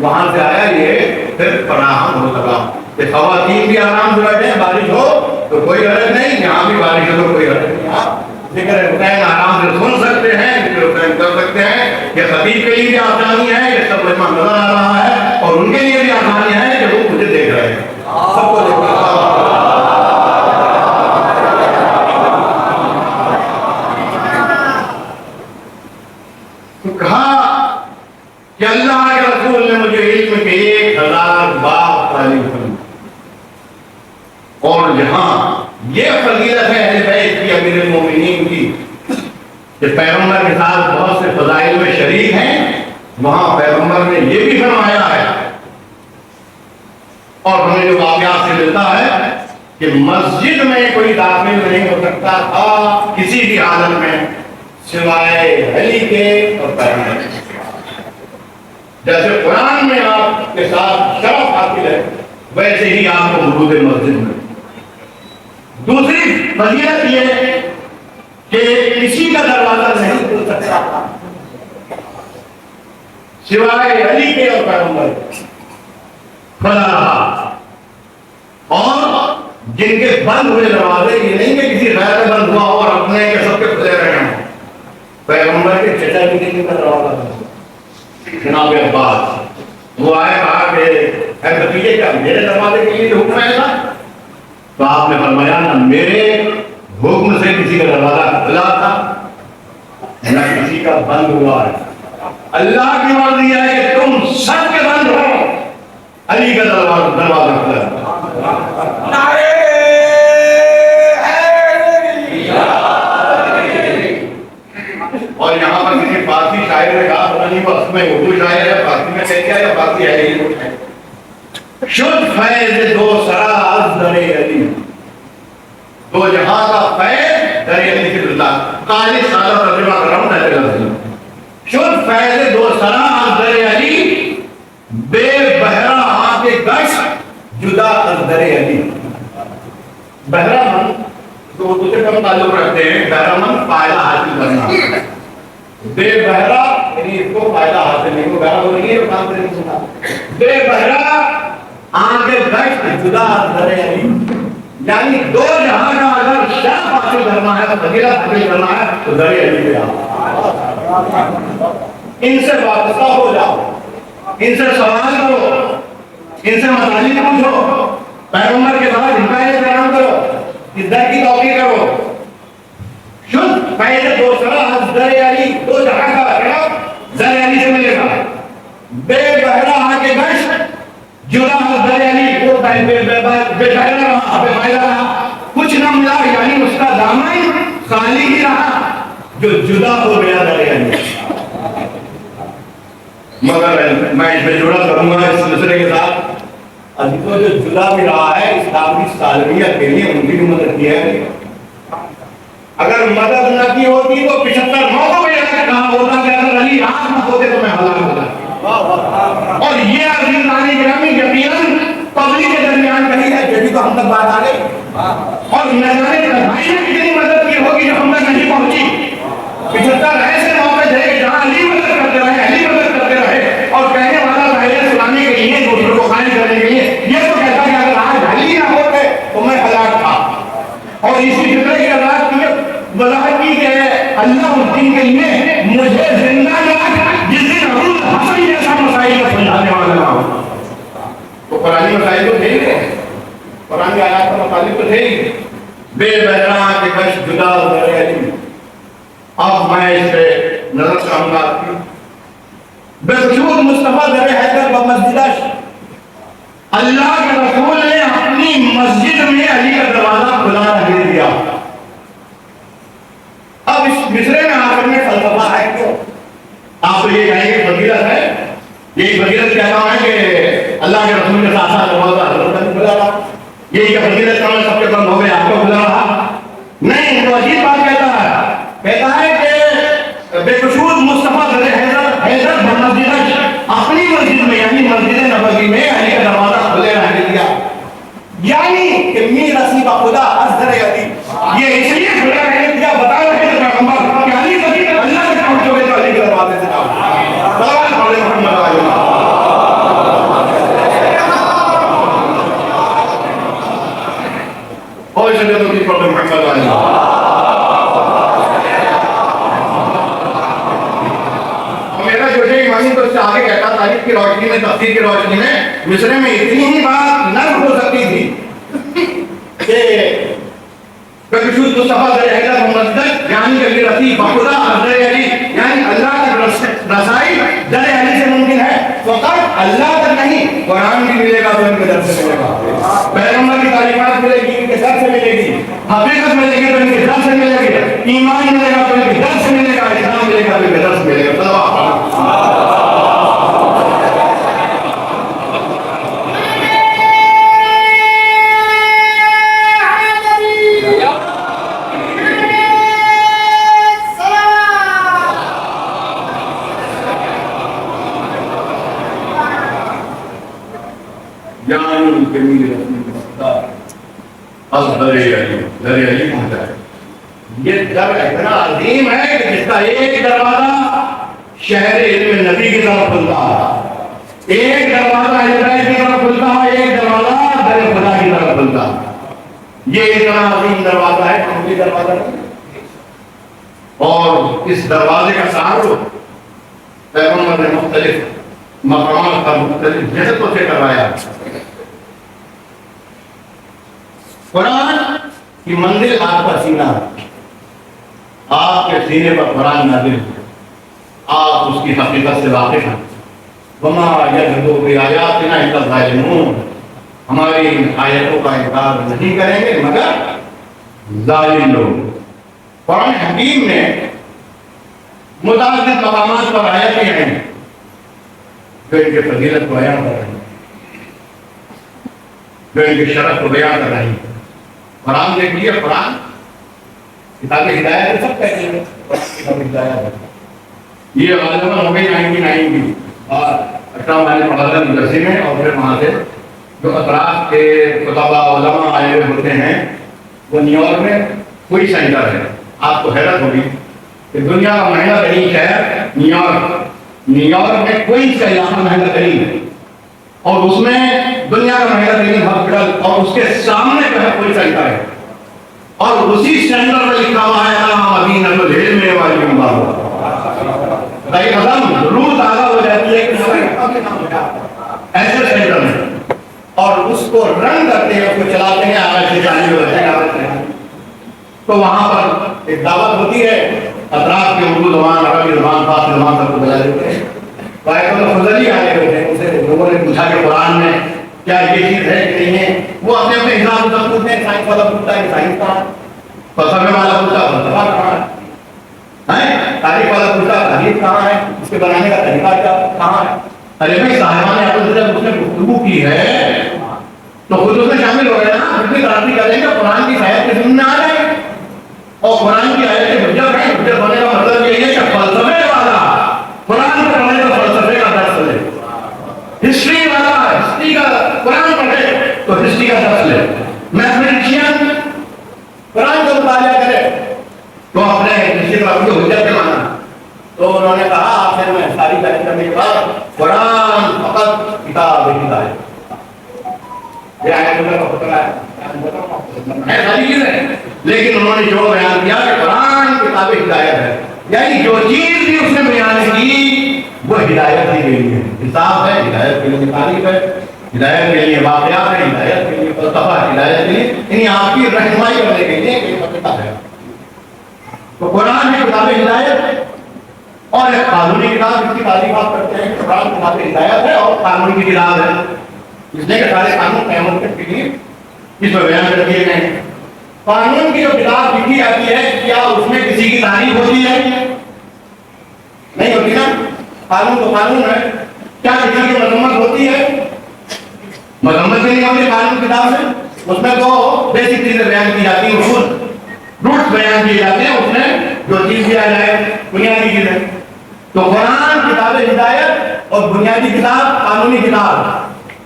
وہاں سے آیا، یہ پھر فراہم ہو سکا کہ خواتین بھی آرام سے بیٹھے ہیں، بارش ہو تو کوئی غرض نہیں، یہاں بھی بارش ہو تو کوئی غرض نہیں، آپ ذکر حسین آرام سے سن سکتے ہیں، ذکر حسین کر سکتے ہیں۔ یہ خطیب کے لیے بھی آسانی ہے، یہ سب مجمع نظر آ رہا ہے، اور ان کے لیے بھی آسانی ہے کہ وہ مجھے دیکھ رہے ہیں، سب کو دیکھ رہا ہے۔ کہا کہ اللہ کے رسول نے مجھے علم کے 1000 باب تعلیم فرمائے، اور جہاں یہ فضیلت ہے اہل بیت کی، امیر المومنین کی، کہ پیغمبر کے ساتھ بہت سے فضائل میں شریک ہیں، وہاں پیغمبر نے یہ بھی فرمایا ہے، اور ہمیں جو واقعات سے ملتا ہے کہ مسجد میں کوئی داخل نہیں ہو سکتا تھا کسی بھی حالت میں سوائے علی کے اور پیغمبر کے۔ جیسے قرآن میں آپ کے ساتھ شرف حاصل ہے، ویسے ہی آپ کو ورود مسجد میں۔ دوسری فضیلت یہ ہے کہ کسی کا دروازہ نہیں کھل سکتا تھا سوائے علی کے اور پیغمبر کے، کھلا رہا، اور جن کے بند ہوئے دروازے یہ نہیں کہ کسی غیر میں بند ہوا ہو اور اپنے کے سب کے کھلے رہے ہیں، پیغمبر کے چچا کی کا دروازہ بند، جناب عباس وہ آئے، کہا کہ اے بھتیجے کیا میرے دروازے کے لیے حکم ہے نا؟ تو آپ نے فرمایا نہ میرے حکم سے کسی کا دروازہ کھلا تھا نہ کسی کا بند ہوا ہے، اللہ کی مرضی ہے کہ تم سب کے بند ہو، علی کا دروازہ کھلا ہے۔ اور یہاں پر کسی فارسی شاعر نے کہا، پتہ نہیں وہ اصل میں اردو شاعر ہے، فارسی میں کہہ دیا یا فارسی ہے ہی، شد فیض دو سرا از در علی، دو جہاں کا فیض در علی کی اللہ، 40 سالہ ترجمہ کر رہا ہوں میں لفظ، شد فیض دو سرا از در علی، بے بہرا آنکھ گشت جدا از در علی۔ بہرا من تو اردو سے کم تعلق رکھتے ہیں، بہرا من فائدہ حاصل کرنا، بے بہرا یعنی اس کو فائدہ حاصل نہیں، وہ بہرا ہو رہی ہے، کام سے نہیں سنا، بے بہرا آنکھ گشت جدا از در علی، یعنی دو جہاں کا اگر شرف حاصل کرنا ہے، فضیلت حاصل کرنا ہے تو در علی پہ آؤ، ان سے وابستہ ہو جاؤ، ان سے سوال کرو، ان سے مسائل پوچھو، پیغمبر کے بعد ان کا احترام کرو، اس در کی توقیر کرو. شد پہلے دو سرا زر علی، دو جہاں کا رب زر علی سے ملے گا. بے بہرا کے گش جدا زر علی، وہ بے بہرا رہا، بے بہرا رہا، کچھ نہ ملا، یعنی اس کا دامن خالی ہی رہا جو جدا ہو گیا زر علی. مگر میں اس میں جڑا کروں گا اس مسئلے کے ساتھ، ابھی تو جو جدا بھی رہا ہے اسلام کی سالمیت کے لیے ان کی بھی مدد کی ہے. اگر مدد نہ کی ہوتی تو 75 موقعوں پہ کہا ہوتا کہ اگر علی رات نہ ہوتے تو میں ہلاک ہوتا. اور یہ عزیزانی گرامی یقیناً پبلک کے درمیان کہی ہے، جبھی تو ہم تک بات آ گئی. اور نہ جانے بھائی نے کتنی مدد کی ہوگی جو ہم تک نہیں پہنچی. 75 ایسے موقع تھے کہ جہاں علی مدد کرتے رہے، علی مدد کرتے رہے، اور کہنے والا دائرہ اسلامی کے لیے دوسروں کو قائم کرنے کے لیے یہ تو کہتا کہ اگر آج علی نہ ہوتے تو میں ہلاک تھا. اور اسی فکر کی آزاد کی وضاحت کی کہ اللہ الدین کے لیے مجھے زندہ رکھ جس دن ابو الحسن جیسا مسائل کو سمجھانے والا ہوں. تو قرآنی مسائل تو تھے ہی، قرآن کی آیات کا مطالب تو تھے ہی. بے بہرا کے کش جدا زر علی. اب میں اس پہ نظر چاہوں گا آپ کی. بوجود مصطفیٰ در حیدر و مسجدش، اللہ کے رسول نے اپنی مسجد میں علی کا دروازہ کھلا رہنے دیا. اب اس مصرے میں آخر میں فلسفہ ہے کیوں؟ آپ تو یہ کہیں گے فضیلت ہے. یہی فضیلت کہتا ہے کہ اللہ کے رسول کے ساتھ ساتھ دروازہ حضرت کا کھلا رہا. یہی کہ فضیلت کا سب کے بند ہو گئے آپ کو کھلا رہا. نہیں، وہ عجیب بات کہتا ہے. کہتا ہے کہ بے قصور مصطفیٰ در حیدر و مسجدش، اپنی مسجد میں یعنی مسجد نبوی میں علی کا دروازہ کھلے رہنے دیا. یعنی کہ میر رسی با خدا ازدر علی، یہ اس لیے کھلا رہنے دیا. بتا رہے تھے پیغمبر کہ علی کبھی اللہ سے پہنچو گے تو علی کے دروازے سے جاؤ. صلوات علی محمد علیہ. اور اس لیے تو کی پڑھتے محمد علیہ. تو اس سے آگے کہتا تاریخ کی روشنی میں، تفسیر کی روشنی میں مصرے میں اتنی ہی بات نرم ہو سکتی تھی کہ بوجود مصطفیٰ در حیدر و مسجدش، یعنی کہ رسی بخدا ازدر علی، یعنی اللہ تک رسائی در علی سے ممکن ہے. فقط اللہ تک نہیں، قرآن بھی ملے گا تو ان کے در سے ملے گا، پیغمبر کی تعلیمات ملے گی ان کے در سے ملے گی، حقیقت ملے گی تو ان کے در سے ملے گی، ایمان ملے گا تو ان کے در سے ملے گا، اسلام ملے گا تو ان کے در سے ملے گا. یہ در اتنا عظیم ہے کہ جس کا ایک دروازہ شہر علم نبی کی طرف کھلتا ہے، ایک دروازہ اسرائیل کی طرف کھلتا ہے، ایک دروازہ در خدا کی طرف کھلتا ہے. یہ اتنا عظیم دروازہ ہے، معمولی دروازہ نہیں. اور اس دروازے کا تعارف پیغمبر نے مختلف مقامات پر مختلف جہتوں سے کروایا. قرآن کی منزل آپ کا سینہ ہے، آپ کے سینے پر قرآن نازل ہے، آپ اس کی حقیقت سے واقف ہیں. وما یجحدوا بآیاتنا الا الظالمون، ہماری ان آیتوں کا انکار نہیں کریں گے مگر ظالم لوگ. قرآن حکیم میں متعدد مقامات پر آیتیں ہیں جو ان کے فضیلت کو بیان کر رہی ہیں، جو ان کی شرف کو بیان کر رہی ہیں. قرآن دیکھ لیے، قرآن کتاب ہدایت سب کہتے ہیں، کتاب ہدایت ہے. یہ غالباً ہو گئی 99 کی، اور اکرام والے مقدر مدرسے میں، اور پھر وہاں سے جو اطراف کے کتابہ علماء آئے ہوئے ہوتے ہیں وہ نیو یارک میں کوئی سینٹر ہے. آپ کو حیرت ہوگی کہ دنیا کا مہنگا ترین شہر نیو یارک میں کوئی اس کا علاقہ مہنگا ترین ہے، اور اس میں دنیا کا مہنگا ترین ہاسپٹل، اور اس کے سامنے جو ہے کوئی سینٹر ہے، اور اسی سینٹر میں لکھا ہوا ہے مدینہ العلم والجمال. بھائی قدم روح تازہ ہو جاتی ہے ایسے سینٹر میں. اور اس کو رن کرتے ہیں، اس کو چلاتے ہیں، آواز سے جاری ہوتے ہیں، آواز سے۔ تو وہاں پر ایک دعوت ہوتی ہے، اطراف کے اردو زبان، عربی زبان، فارسی زبان سب کو بلا دیتے ہیں۔ فضلی آئے ہوئے تھے، اسے لوگوں نے پوچھا کہ قرآن میں کیا یہ چیز ہے کہ نہیں ہے؟ وہ اپنے اپنے حساب سے پوچھتے ہیں، سائنس والا پوچھتا ہے سائنس کہاں ہے، فلسفے والا پوچھتا ہے فلسفہ کہاں ہے، تاریخ والا پوچھتا ہے تاریخ کہاں ہے، اس کے بنانے کا طریقہ کیا کہاں ہے۔ ارے بھائی صاحبان اس نے گفتگو کی ہے تو خود اس میں شامل ہو گئے نا، پھر ترقی کریں گے، قرآن کی آیت کے سننے آ جائیں گے، اور قرآن کی آیت کے حجت ہے، حجت ہونے کا مطلب یہ ہے کہ فلسفے والا قرآن کو پڑھے تو فلسفے کا درس لے، ہسٹری والا ہسٹری کا قرآن پڑھے تو ہسٹری کا درس لے، میتھمیٹیشین قرآن کا مطالعہ کرے تو اپنے کسی طرح کی حجت کے مانا۔ تو انہوں نے کہا آخر میں ساری بحث کرنے کے بعد قرآن فقط کتاب ہے، یہ آیت اللہ کا حکم ہے ساری چیزیں، لیکن انہوں نے جو بیان کیا کہ قرآن کتاب ہدایت ہے، یعنی جو چیز بھی اس نے بیان کی وہ ہدایت کے لیے کتاب ہے، ہدایت کے لیے تعریف ہے، ہدایت کے لیے واقعات ہے، ہدایت کے لیے فلسفہ، ہدایت کے لیے یعنی آپ کی رہنمائی کرنے کے لیے ایک کتاب ہے۔ تو قرآن ہے کتاب ہدایت، اور ایک قانونی کتاب اس کی تعریف آپ کرتے ہیں، قرآن کتاب ہدایت ہے اور قانون کی کتاب ہے، اس لیے کہ سارے قانون قیامت تک کے لیے اس میں بیان کر دیے گئے ہیں۔ قانون کی جو کتاب لکھی جاتی ہے کیا اس میں کسی کی تعریف ہوتی ہے؟ نہیں ہوتی نا، قانون تو قانون ہے، کیا کسی کی مذمت ہوتی ہے؟ مذمت بھی نہیں ہوتی قانون کتاب میں، اس میں تو بیسک چیزیں بیان کی جاتی ہیں، اصول روٹس بیان کیے جاتے ہیں، اس میں جو چیز دیا جائے بنیادی چیزیں۔ تو قرآن کتاب ہدایت اور بنیادی کتاب قانونی کتاب۔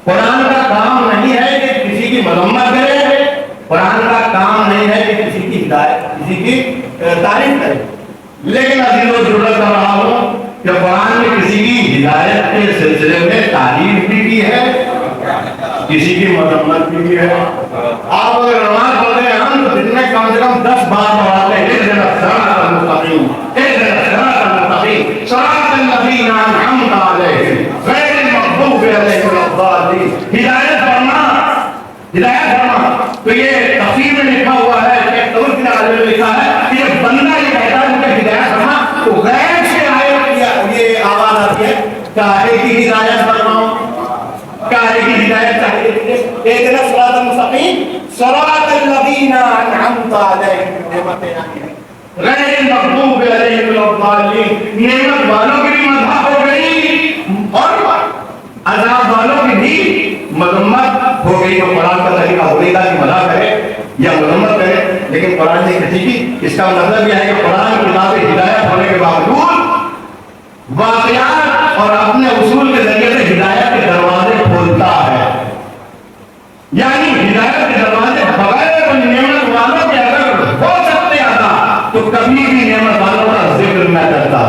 قرآن کا کام نہیں ہے کہ کسی کی مذمت کرے، قرآن کا کام نہیں ہے کہ کسی کی ہدایت کسی کی تعریف کرے، لیکن عزیزو ضرورت کر رہا ہوں کہ قرآن نے کسی کی ہدایت کے سلسلے میں تعریف بھی کی ہے، کسی کی مذمت بھی کی ہے۔ آپ اگر نماز پڑھتے ہیں ہم تو دن میں کم سے کم 10 بار پڑھاتے ہیں اهدنا الصراط المستقیم، اهدنا الصراط المستقیم، صراط الذین انعمت علیہم غیر المغضوب علیہم ولا الضالین۔ ہدایت فرما، ہدایت فرما۔ تو یہ تفسیر میں لکھا ہوا ہے کہ تفسیر کے عالم میں لکھا ہے کہ جب بندہ یہ کہتا ہے کہ ہدایت فرما تو غیر سے آیت یہ آواز آتی ہے کاہے کی ہدایت فرماؤ، کاہے کی ہدایت چاہیے، اهدنا الصراط المستقیم صراط الذین انعمت علیہم غیر المغضوب علیہم ولا الضالین۔ نعمت والوں کی بھی مدح ہو گئی اور عذاب والوں کی بھی مذمت ہو گئی۔ تو قرآن کا طریقہ ہو گئی تھا کہ مدح کرے یا مذمت کرے، لیکن قرآن نے کسی کی، اس کا مطلب یہ ہے کہ قرآن کتاب ہدایت ہونے کے باوجود واقعات اور اپنے اصول کے ذریعے سے ہدایت کے دروازے کھولتا ہے، یعنی ہدایت کے دروازے بغیر نعمت والوں کے اگر ہو سکتے آتا تو کبھی بھی نعمت والوں کا ذکر نہ کرتا،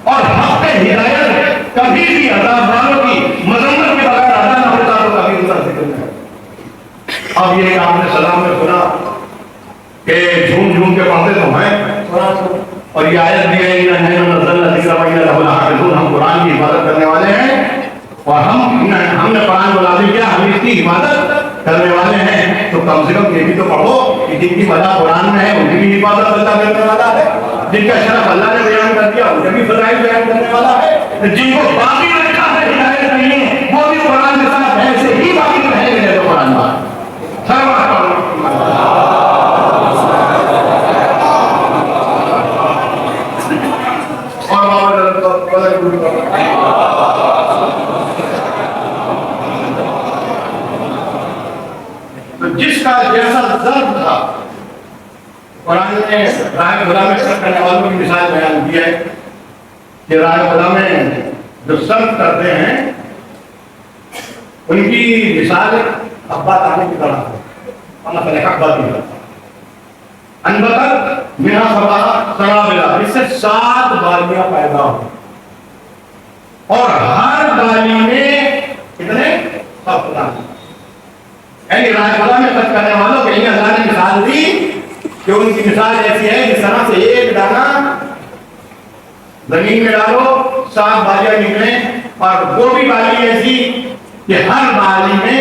اور حق ہدایت کبھی بھی عذاب والوں کی مذمت کے بغیر ادا نہ ہوتا تو کبھی ان کا ذکر نہ کرتا۔ اب یہ آپ نے سلام میں سنا کہ جھوم جھوم کے پڑھتے تو ہیں، اور یہ آیت بھی ہے ہم قرآن کی حفاظت کرنے والے ہیں، اور ہم نے قرآن کو نازل کیا، ہم اس کی حفاظت کرنے والے ہیں۔ تو کم سے کم یہ بھی تو پڑھو کہ جن کی وجہ قرآن میں ہے ان کی بھی حفاظت اللہ کرنے والا ہے، جن کا شرف اللہ نے بیان کر دیا ان کے بھی فضائل بیان کرنے والا ہے، جن کو باقی رکھا ہے ہدایت نہیں ہے وہ بھی قرآن کے ساتھ ایسے ہی باقی رہیں گے جیسے قرآن بات جس کا جیسا ضرب تھا قرآن نے رائے خدا میں سرد کرنے والوں کی مثال بیان کی ہے کہ رائے خدا میں جو سرد کرتے ہیں ان کی مثال ابا تانے کی طرح ابا کی طرح انبتت منہا سرابلا، اس سے 7 بالیاں پیدا ہوں اور ہر بالی میں کتنے 7 دانے، یعنی رائے خدا میں خرچ کرنے والوں کے لیے اللہ نے مثال دی کہ ان کی مثال ایسی ہے جس طرح سے ایک دانہ زمین میں ڈالو 7 بالیاں نکلیں، اور وہ بھی بالی ایسی کہ ہر بالی میں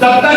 70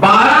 12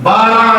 12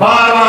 12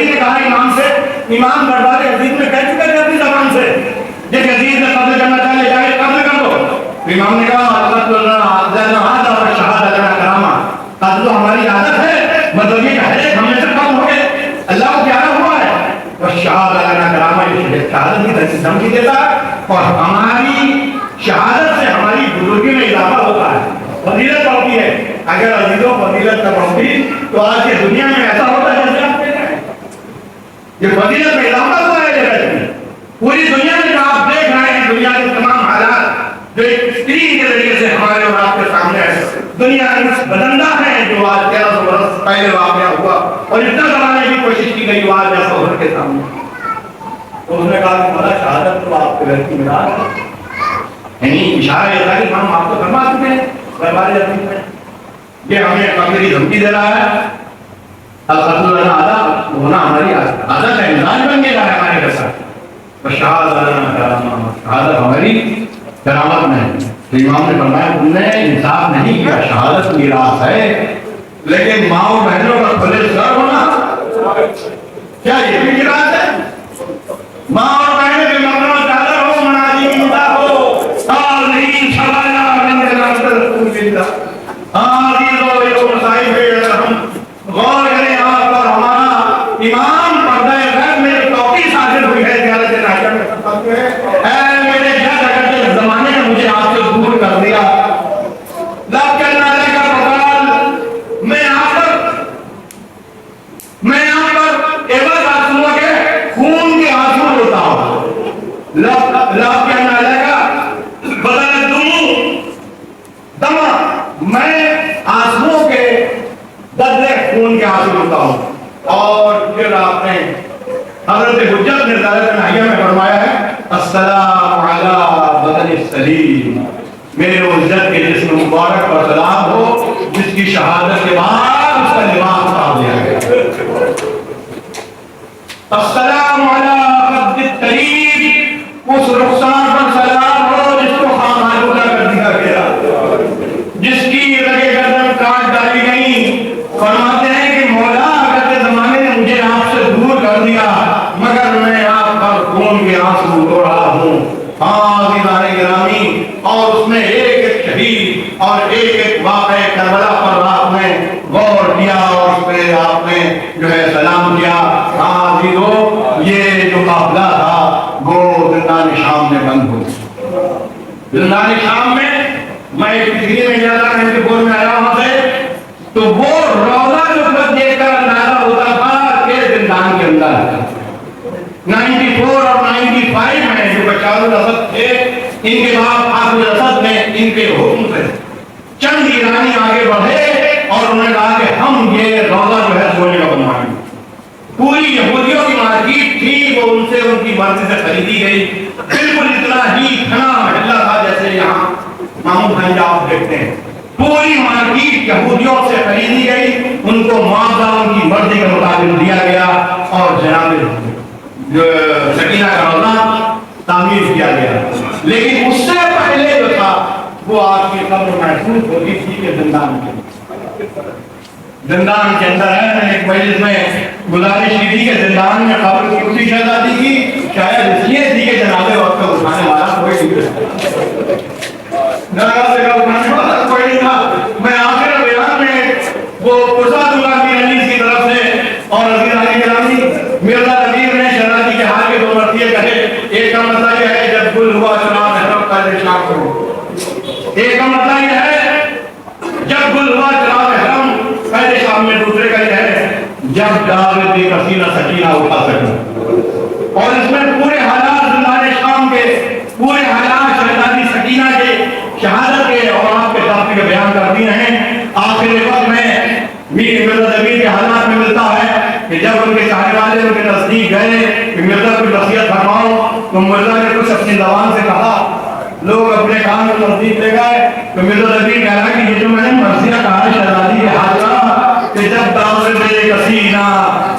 زہری نے کہا امام سے، امام دربار عزیز میں کہہ چکے تھے اپنی زبان سے، جس عزیز نے قتل کرنا چاہے لے جائے قتل کر دو. امام نے کہا قتل تو ہماری عادت ہے، مطلب یہ ہے ہم نے سے کم ہو گئے، اللہ کو پیارا ہوا ہے. شہادت کرامہ شہادت کی دھمکی دیتا ہے اور ہماری شہادت سے ہماری بزرگی میں اضافہ ہوتا ہے، فضیلت بڑھتی ہے. اگر عزیزوں فضیلت نہ بڑھتی تو آج کی دنیا میں ایسا ہوتا ہے جیسے آپ دیکھ رہے ہیں. یہ فضیلت میں اضافہ ہوا ہے جگہ میں. پوری دنیا میں جو آپ دیکھ رہے ہیں، دنیا کے تمام حالات جو ایک اسکرین کے ذریعے سے ہمارے اور آپ کے سامنے ہے، دنیا بدندہ ہے جو آج 1300 برس پہلے واقعہ ہوا اور اتنا زمانے کی کوشش کی گئی آج جیسا ہو کے سامنے. تو اس نے کہا کہ بڑا شہادت تو آپ کے گھر کی میراث ہے. یعنی اشارہ یہ تھا کہ ہم آپ کو فرما چکے ہیں دربار عزیز میں، یہ ہمیں قتل کی دھمکی دے رہا ہے. القتل لنا عادت ہونا ہماری عادت ہے، مزاج بن گیا ہے ہمارے کے ساتھ. شہادت ہماری کرامت میں ہے. تو امام نے فرمایا تم نے انصاف نہیں کیا، شہادت میراث ہے لیکن ماں اور بہنوں کا کھلے سر ہونا کیا یہ بھی میراث ہے؟ ماں اور بہنوں کے مرنا چادر ہو، منادی مدہ ہو، سال نہیں سوالا رنگ ناصر رسول اللہ. عزیزوں یہ مسائل پہ ہم غور کریں. آپ اور ہمارا امام پردہ غیب میں توقیع حاصل ہوئی ہے زیارت ناظر میں فرماتے ہیں اے میرے جد اگر کے زمانے نے مجھے آپ سے دور کر دیا، لب کے نالے کا پکال میں آپ پر عوض آنسوؤں کے خون کے آنسو روتا ہوں. لب کے نالے کا بدل دما میں آنسوؤں کے بدلے خون کے آنسو روتا ہوں. اور پھر آپ نے حضرت حجت نے زیارت ناحیہ میں فرمایا ہے السلام علی بدن السلیم، میرے عزت کے جسم مبارک پر سلام ہو جس کی شہادت کے بعد اس کا لباس اتار دیا گیا. السلام علی قد الطریب، اس رخسار پر سلام ہو جس کو خام آلودہ کر دیا گیا، جس کی رگے گردن کاٹ ڈالی گئی. فرماتے ہیں کہ مولا اگر کے زمانے نے مجھے آپ سے دور کر دیا مگر میں آپ پر خون کے آنسو رو رہا ہوں. عزیزان گرامی، اور اس میں ایک ایک شہید اور ایک ایک واقعہ کربلا پر آپ نے غور کیا اور اس پہ آپ نے جو ہے سلام کیا. عزیزو یہ جو قافلہ تھا وہ زندان شام میں بند ہو گیا. زندان شام میں ایک ڈگری میں جاتا میں کے بول میں آیا وہاں سے تو وہ روزہ جو دیکھ کر اندازہ ہوتا تھا کہ زندان کے اندر ہے. 94 اور 95 میں جو بشار الاسد تھے ان کے بعد حافظ الاسد نے ان کے حکم سے چند ایرانی آگے بڑھے اور انہوں نے کہا کہ ہم یہ روزہ جو ہے سونے کا بنوائیں گے. پوری یہودیوں کی مارکیٹ تھی وہ ان سے ان کی مرضی سے خریدی گئی. بالکل اتنا ہی کھنا محلہ تھا جیسے یہاں محمود بھنج آپ دیکھتے ہیں. پوری مارکیٹ یہودیوں سے خریدی گئی، ان کو معاوضہ ان کی مرضی کے مطابق دیا گیا اور جناب سکینہ کا روزہ تعمیر کیا گیا. لیکن اس سے پہلے جو تھا وہ آپ کی قبر محسوس ہوتی تھی کہ زندان کے اندر ہے. میں ایک مجلس میں گزارش کی تھی کہ زندان میں قبر کی اسی شہزادی کی شاید اس لیے تھی کہ جناب وقت کو اٹھانے والا کوئی نہیں تھا. میں آخر بیان میں وہ پرساد اللہ کی علی کی طرف سے اور عزیزان گرامی مرزا نذیر نے شہزادی کے حال کے دو مرتبے کہے. ایک کا مسئلہ یہ ہے جب گل ہوا چنان احرام کا اشراق کرو. ایک کا مسئلہ یہ ہے جب گل ہوا چنان احرام پہلے شام میں. دوسرے کا یہ ہے جب دعوت کسینہ سکینہ اٹھا سکوں. اور اس میں پورے حالات زندان شام کے پورے حالات شہزادی سکینہ کے شہادت کے اور آپ کے ساتھ کے بیان کر دیے ہیں. آخر وقت میں مرزا نذیر کے حالات میں ملتا ہے کہ جب ان کے چاہنے والے ان کے نزدیک گئے کہ مرزا کوئی وصیت فرماؤ تو مرزا نے کچھ اپنی زبان سے کہا. لوگ اپنے کام میں نزدیک لے گئے تو مرزا نذیر کہہ رہا ہے کہ یہ جو میں نے مرثیہ کہا ہے شہزادی کے حاضرہ کہ جب دعوت کسینہ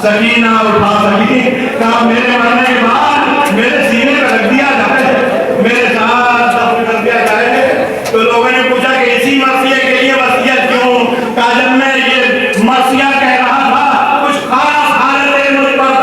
سکینہ اٹھا سکی کہا میرے مرنے کے بعد میرے سینے پہ رکھ دیا جائے، میرے ساتھ دفن کر دیا جائے. تو لوگوں نے پوچھا کہ اسی مرثیے کے لیے وصیت کیوں؟ کہا جب میں یہ مرثیہ کہہ رہا تھا کچھ خاص حالتیں مجھ پر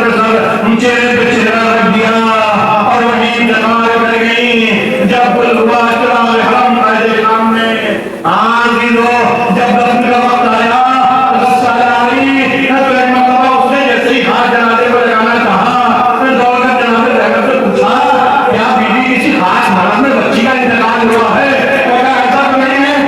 پہ سر چہرے پہ چہرہ رکھ دیا اور وہیں انتقال کر گئی. جب گل ہوا چراغ حرم قائد سامنے جب دفن کا وقت آیا تو ایک مرتبہ اس نے جیسے ہی ہاتھ جنازے کو لگانا چاہا دوڑ کر جناب رحمت سے پوچھا کیا بیوی کسی خاص مرض میں بچی کا انتقال ہوا ہے؟ ایسا تو نہیں ہے.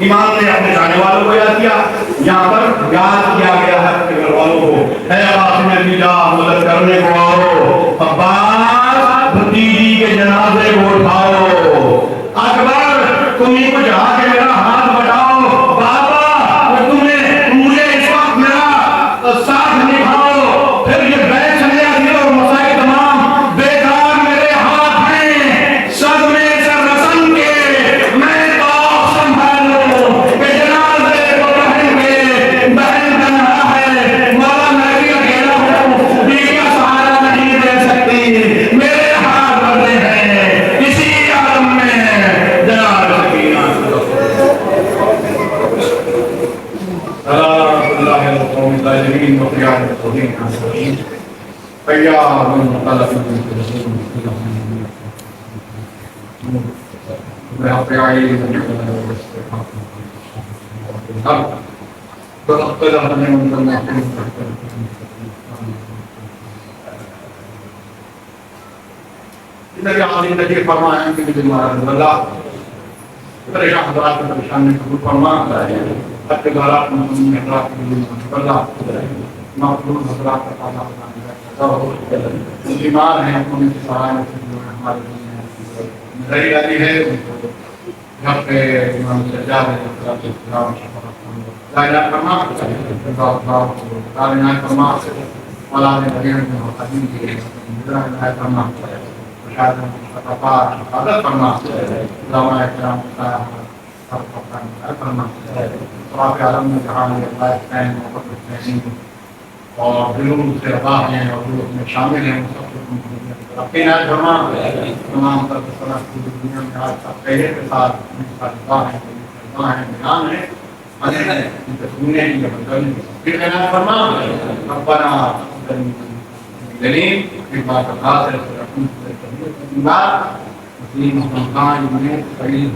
امام نے اپنے جانے والوں کو یاد کیا. یہاں پر یاد کیا گیا ہے اپنے گھر والوں کو. اے قاسم بیجا مدد کرنے کو آؤ, عباس بھتیجی کے جنازے کو اٹھاؤ, اکبر تمہیں کچھ آ کے میرا ہاتھ بٹاؤ, بابا تمہیں مجھے اس وقت میرا ساتھ نبھاؤ. پھر یہ بیت چلے آتی اور مسائل تمام بیکار میرے ہاتھ ہیں. صدمے سے رسن کے میں بیمار ہیں ان کی سہایت ہے گھر پہ امام سجاد اور دلوں سے رضا ہیں اور جو اس میں شامل ہیں اپنے نائب فرما تمام طرف صلاح کی دنیا میں آج سب پہلے کے ساتھ ان کا رضا ہے بیان ہے ان کے سننے کی بدلنے پھر نائب فرما ربنا دلیم پھر بات اللہ سے رسول سے بات مسلم خان میں قریب